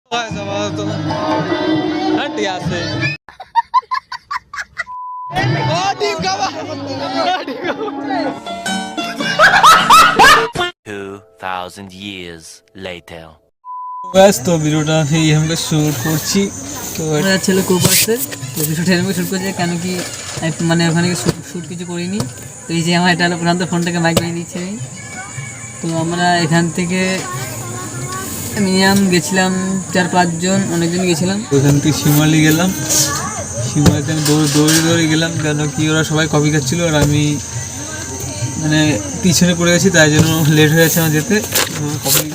2,000 years later. তো ভিডিওটা আমরা শুট করছি তো ছেলে খুব আসছে তো ভিডিওটা এরকম শুট করছে কেন কি মানে ওখানে শুট কিছু করিনি তো এই যে আমার এটা হলো প্রশান্ত ফোনটাকে মাইক নিয়ে দিচ্ছে আমি তো আমরা এখান থেকে মিনিমাম গেছিলাম 4-5 জন অনেকজন গেছিলাম ওখান থেকে শিমালি গেলাম শিমালিতে আমি দৌড়ে গেলাম কেন কি ওরা সবাই কফি খাচ্ছিলো আর আমি মানে পিছনে পড়ে গেছি তাই জন্য লেট হয়ে যাচ্ছে আমার যেতে কফি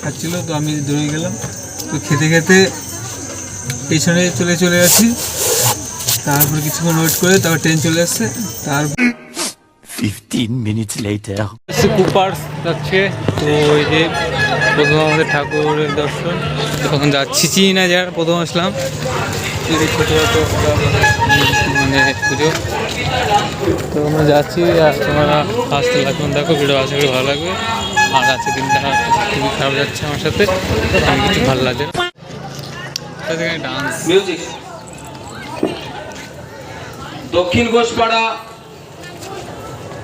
খাচ্ছিলো তো আমি দৌড়ে গেলাম তো খেতে খেতে পেছনে চলে গেছি তারপর কিছুক্ষণ ওয়েট করে তারপর ট্রেন চলে আসছে তারপর 15 minutes later. কুপার যাচ্ছে তো ওই যে প্রথম আমাদের ঠাকুরের দর্শন তখন যাচ্ছি চিনি না যার প্রথম আসলাম ছোটো মানে পুজো তো আমরা যাচ্ছি আর তোমরা আসতে লাগবে দেখো ভিডিও আশা করি ভালো লাগবে আর আছে দিনটা খুবই খারাপ যাচ্ছে আমার সাথে আমি কিছু ভালো লাগছে ডান্স মিউজিক দক্ষিণ ঘোষপাড়া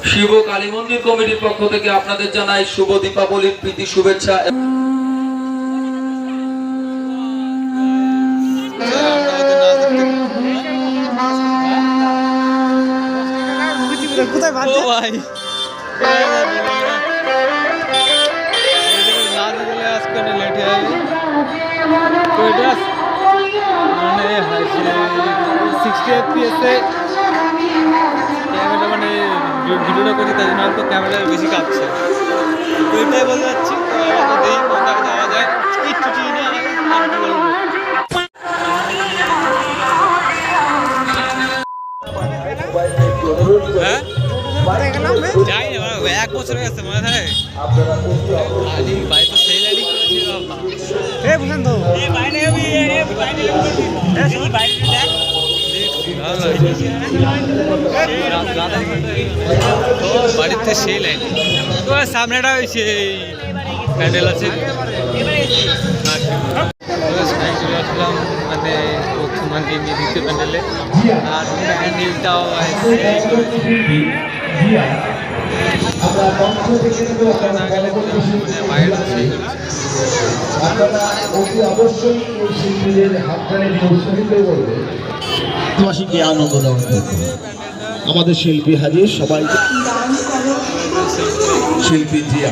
শিব কালী মন্দির কমিটির পক্ষ থেকে আপনাদের জানাই শুভ দীপাবলির প্রীতি শুভেচ্ছা কোথায় ভাই আজকে লেট হয়ে মানে 60 FPS ক্যামেরা মানে ভিডিওটা করছি তাই জন্য হয়তো ক্যামেরা বেশি কাঁপছে তো এটাই বলতে যাচ্ছি দেখি কোথাও যাওয়া যায় একটু চিনি হ্যাঁ যাই না 1 বছর হয়ে গেছে মনে হয় ভাই তো সেই লাইনি করেছিল প্রশান্ত বাড়িতে সেই লাইন সামনেটা সেই প্যান্ডেল আছে চলে আসলাম মানে মানে দ্বিতীয় প্যান্ডেলে আর প্যান্ডেলটাও আনন্দ দেওয়া আমাদের শিল্পী হাজির সবাই শিল্পী জিয়া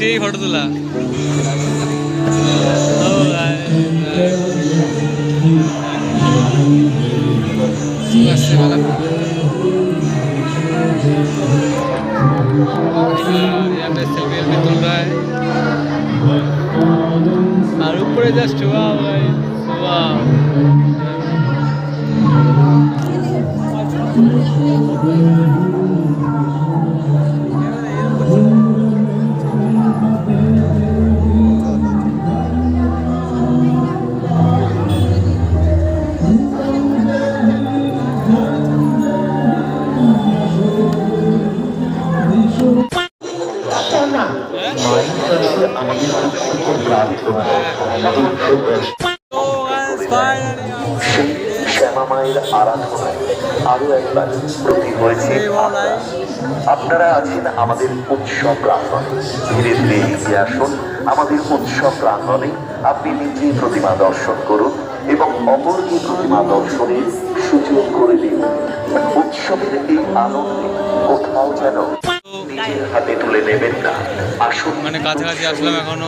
সেই ফটো তোলা আর উপরে জাস্ট শ্যামামায়ের আরাধনায় আরো একবার প্রতি হয়েছে আপনারা আছেন আমাদের উৎসব প্রাঙ্গণে ধীরে ধীরে এগিয়ে আসুন আমাদের উৎসব প্রাঙ্গণে আপনি নিজে প্রতিমা দর্শন করুন এবং অপরকে প্রতিমা দর্শনের সুযোগ করে দিন উৎসবের এই আনন্দে কোথাও যেন নিজের হাতে তুলে নেবেন না আসুন মানে কাছাকাছি আসলাম এখনো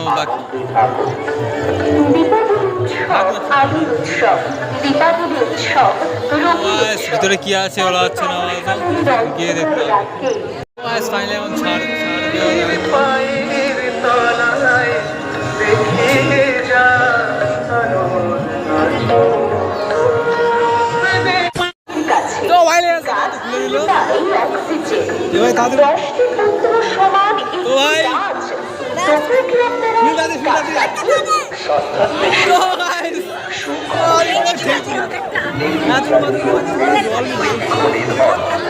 ভিতরে কি আছে ওরা হচ্ছে না গিয়ে দেখতে ফাইনালি এখন ছাড় দেওয়া যাবে তো ভাই তো ভাই সন্তান বেশি সুখ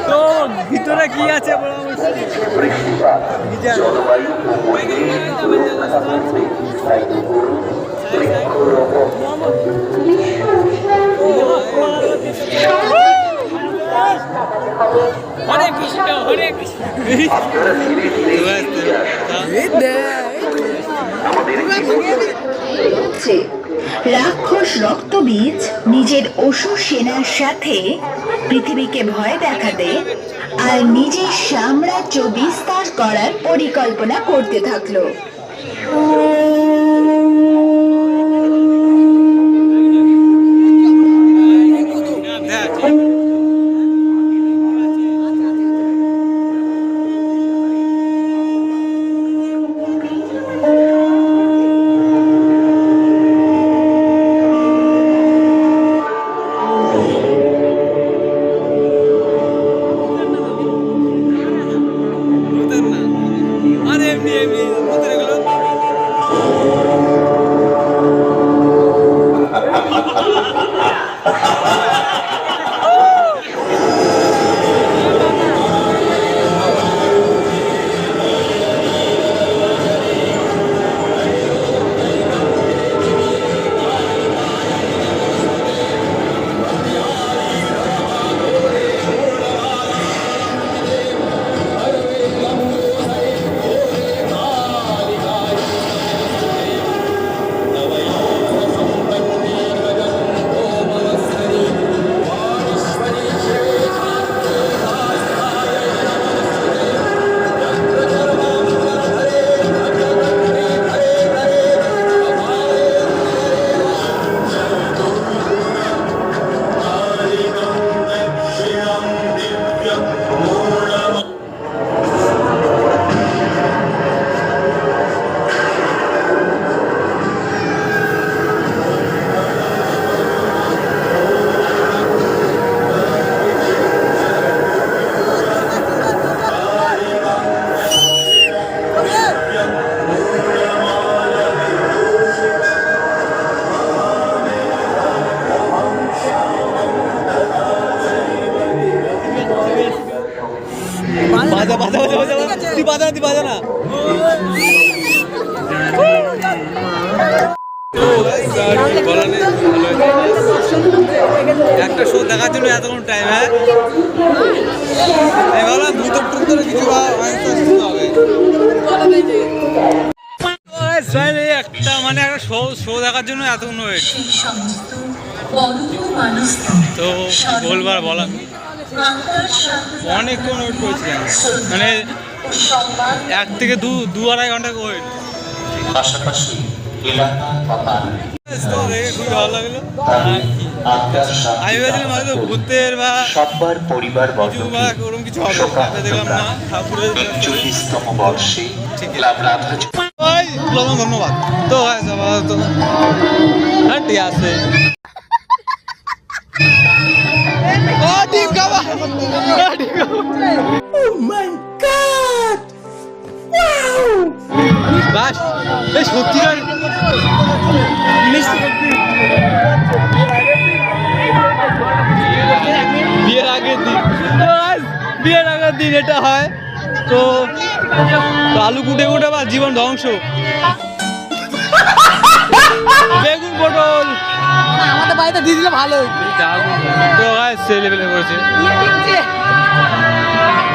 তো ভিতরে কি আছে বৃষ্টিপাত জলবায়ু ও পরিবেশ রক্ষা করতে দায়িত্ব করুন বৃক্ষরোপণ। আপনারা ধীরে ধীরে এগিয়ে আসুন। আমাদের হচ্ছে রাক্ষস রক্তবীজ নিজের অসুর সেনার সাথে পৃথিবীকে ভয় দেখাতে আর নিজের সাম্রাজ্য বিস্তার করার পরিকল্পনা করতে থাকলো। একটা শো দেখার জন্য এতক্ষণ টাইম, হ্যাঁ আমি ভাবলাম ভূতের টুতরে কিছু হবে একটা, মানে একটা শো দেখার জন্য এতক্ষণ ওয়েট। তো বলবার বলা অনেকক্ষণ ওয়েট করেছিলাম, মানে 1 থেকে 2-2.5 ঘন্টা ওয়েট। পাশাপাশি এলাকা বা খুব ভালো লাগলো। আমি ভেবেছিলাম হয়তো ভূতের বা সব্বার পরিবার ওরকম কিছু হবে, দেখলাম না ঠাকুরের 41তম বর্ষে ক্লাব রাধা ধন্যবাদ। তো ঠিক আছে। সত্যিকার বিয়ের আগের দিন এটা হয়। তো আলু কুটে কুটে বা জীবন ধ্বংস। বেগুন পটল আমাদের বাড়িতে দিয়ে দিলে ভালো হতো। তো ছেলেবেলে করেছে।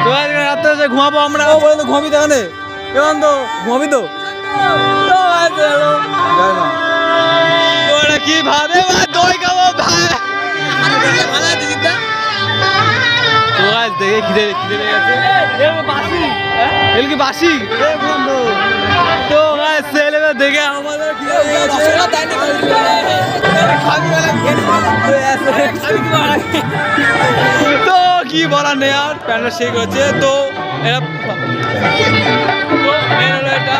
তো রাত্রে ঘুমাবো আমরা, ঘুমাবি তো এখানে, কেমন তো ঘুমাবি তো কি ভাবে দই খাবো ভাই। দেখে খিদে গেছে কি বাসি। তো ছেলে দেখে আমাদের তো কি বলার নেই আর, প্যান্টটা সেই করছে। তো এরা মেন হলো এটা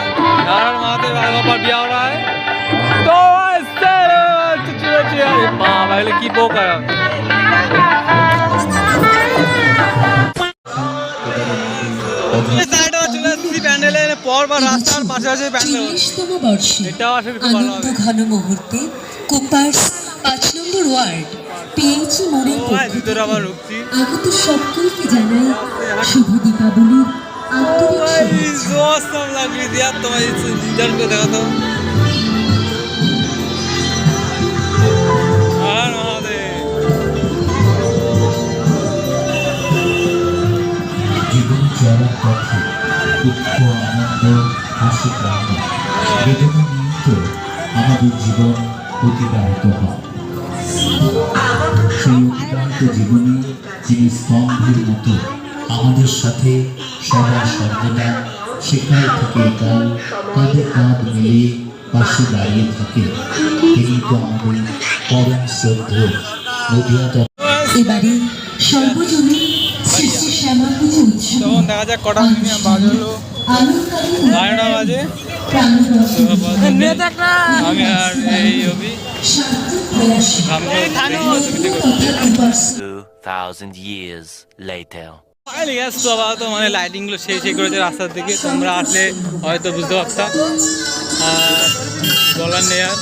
মাথাতে বিয়া ওরা হয়। তো ভাইলে কি পোকা চলে আসছি প্যান্ডেলে। পর রাস্তার পাশে আছে প্যান্ডেল। 40তম বর্ষে এটাও আসলে খুব ভালো আনন্দ হবে। ঘন মুহূর্তে কুপার্স 5 নম্বর ওয়ার্ড পিএইচি মোড়ের পক্ষ ভিতরে আবার থেকে ঢুকছি। আগত সকলকে জানাই শুভ দীপাবলির আন্তরিক শুভেচ্ছা। লাগলি দিয়া তোমার নির্ধারণ করে দেখাতো। আর মহাদেব জীবন চলার পথে দুঃখ আনন্দ হাসি কান্না বেদনা নিয়ে তো আমাদের জীবন অতিবাহিত হয়। সেই অতিবাহিত জীবনে যিনি স্তম্ভের মতো আমাদের সাথে সদা সর্বদা সেখান থেকে কাল কাঁধে কাঁধ মিলিয়ে পাশে দাঁড়িয়ে থাকে, তিনি তো আমাদের পরম শ্রদ্ধেয় নদিয়া। এবারে সর্বজনীন শ্রী শ্রী শ্যামা পুজো উৎসব তখন দেখা যাক কটা মিনিট বাজে হলো। 12টা বাজে। আমি আর এই অভি 2,000 years later. তো আপাতত মানে লাইটিংগুলো সেই করেছে রাস্তার দিকে, তোমরা আসলে হয়তো বুঝতে পারতাম। আর বলার নেই আর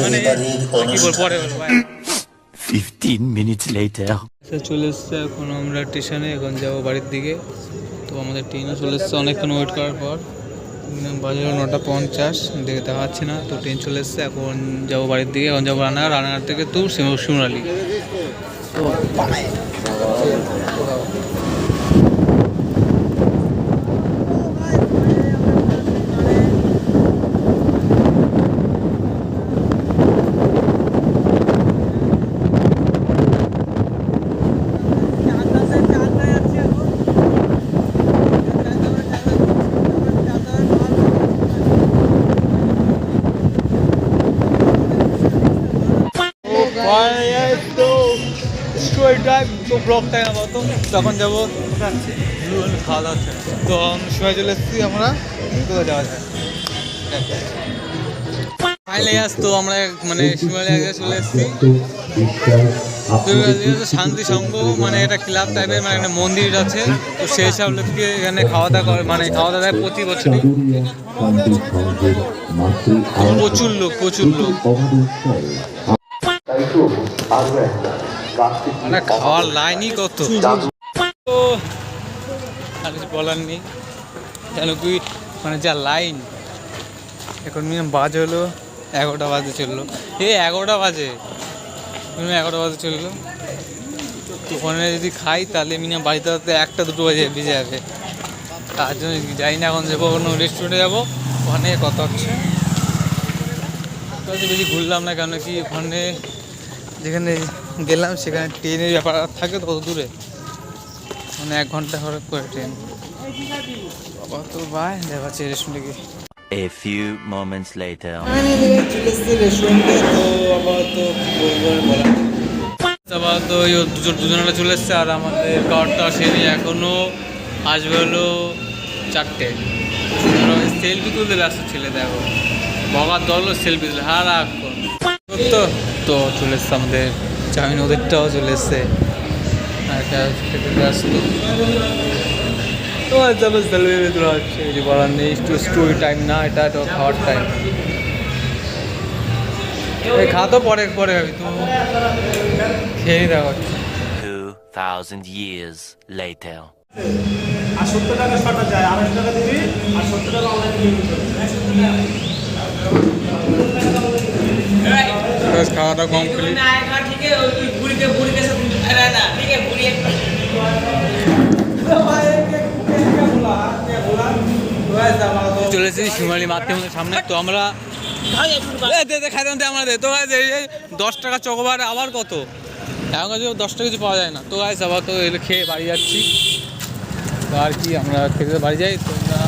মানে কি বল পরে বলবো। 15 minutes later. চলে এসছে এখন আমরা স্টেশনে, এখন যাবো বাড়ির দিকে। তো আমাদের ট্রেনও চলে এসছে অনেকক্ষণ ওয়েট করার পর, বাজে 9:50 দেখে দেখাচ্ছি না। তো ট্রেন চলে এসছে, এখন যাবো বাড়ির দিকে। এখন যাবো রানাঘাট থেকে তো শিমুরালি। তো তখন যাবো খাওয়া দাওয়া হচ্ছে। তো সময় চলে এসেছি আমরা, কোথায় যাওয়া যায় ফাইলে আসতো আমরা মানে শিমুরালি আগে চলে এসেছি। শান্তি সংঘ মানে এটা ক্লাব টাইপের মানে একটা মন্দির আছে। তো সেই সব লোককে এখানে খাওয়া দাওয়া করে, মানে খাওয়া দাওয়া প্রতি বছরই প্রচুর লোক। মানে খাওয়ার লাইনই কত, আর কিছু বলার নেই। কেন কি মানে যা লাইন। এখন মিনিমাম বাজে হলো 11টা বাজে চললো। 11টা বাজে 11টা বাজে চললো। তো ওখানে যদি খাই তাহলে মিনিমাম বাড়িতে 1টা-2টো বাজে বেজে যাবে। তার জন্য যাই না, এখন যাবো কোনো রেস্টুরেন্টে যাবো, ওখানে কথা হচ্ছে। বেশি ঘুরলাম না, কেন কি ওখানে যেখানে গেলাম সেখানে ট্রেনের ব্যাপার থাকে তো কত দূরে, মানে 1 ঘন্টা করে ট্রেন। বাবা তো ভাই দেখাচ্ছে রেস্টুরেন্টে গিয়ে। A few moments later. রেস্টুরেন্টে তো আবার তো আবার তো দুজনেরা চলে এসছে, আর আমাদের কারটা আসেনি এখনো, আসবে হলো 4টে। সেলফি তুলতে ব্যস্ত ছেলে, দেখো বগার দল সেলফি তুলে হারাক্ষণ তো চলে এসছে আমাদের চাউমিন, ওদেরটাও চলে এসছে। ব্যস্ত তো সেলফি তোলা হচ্ছে, কিছু বলার নেই। স্টোরি টাইম না, এটা তো খাওয়ার টাইম। খাওয়া তো পরে খাবি, তো খেয়ে দেখা। 2,000 years later. আর 70 টাকা শর্ট যায়, 250 টাকা দিবি আর 70 টাকা অনলাইন দিবি। খাওয়াটা কমপ্লিট। চলে এসেছি শিমুরালি মাতৃমন্দিরের সামনে। তো আমরা আমাদের তো 10 টাকা চকোবার আবার কত, এখন কাছে 10 টাকা কিছু পাওয়া যায় না। তো গাইস আবার তো এগুলো খেয়ে বাড়ি যাচ্ছি। তো আর কি আমরা খেতে বাড়ি যাই। তোমরা